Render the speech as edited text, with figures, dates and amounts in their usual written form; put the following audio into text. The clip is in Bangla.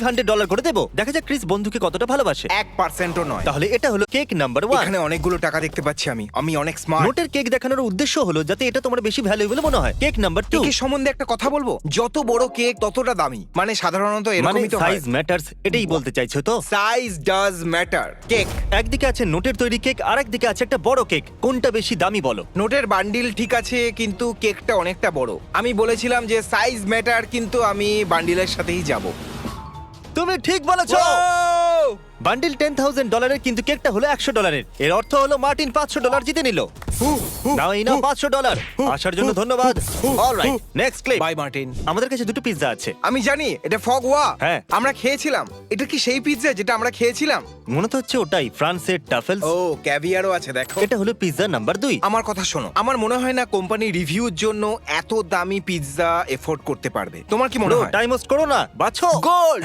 $500 করে দেবো। দেখা যাক ক্রিস বন্ধুকে কতটা ভালোবাসে। 1%ও নয়। তাহলে এটা হলো কেক নাম্বার 1। এখানে অনেকগুলো টাকা দেখতে পাচ্ছি আমি অনেক স্মার্ট। নোটের কেক দেখানোর উদ্দেশ্য হলো যাতে এটা তোমার বেশি ভ্যালুয়েবল মনে হয়। Cake number 2। কেকের সম্বন্ধে একটা কথা বলবো, যত বড় কেক ততটা দামি। মানে সাধারণত মানে এরকমই তো হয়। সাইজ ম্যাটার্স, এটাই বলতে চাইছো তো? Size does matter. কেক, একদিকে আছে নোটের তৈরি কেক, আর একদিকে আছে একটা বড় কেক। কোনটা বেশি দামি বলো? নোটের বান্ডিল ঠিক আছে, কিন্তু কেকটা অনেকটা বড়। আমি বলেছিলাম যে সাইজ ম্যাটার, কিন্তু আমি বান্ডিলের সাথেই যাব। তুমি ঠিক বলেছো। বান্ডিল $10,000, কিন্তু কেকটা হলো $100। এর অর্থ হলো মার্টিন $500 জিতে নিল। নাও এই নাও $500। আসার জন্য ধন্যবাদ। Alright, next clip. By Martin. আমাদের কাছে দুটো পিৎজা আছে। আমি জানি এটা ফগওয়া। হ্যাঁ। আমরা খেয়েছিলাম। এটা কি সেই পিৎজা যেটা আমরা খেয়েছিলাম? মনে তো হচ্ছে ওটাই, ফ্রান্সের টাফেলস। ও, ক্যাভিয়ারও আছে দেখো। এটা হলো পিৎজা নাম্বার 2। আমার কথা শোনো, আমার মনে হয় না কোম্পানি রিভিউর জন্য এত দামি পিৎজা এফোর্ড করতে পারবে। তোমার কি মনে হয়? টাইম ওয়েস্ট করো না, বাছো। গোল্ড।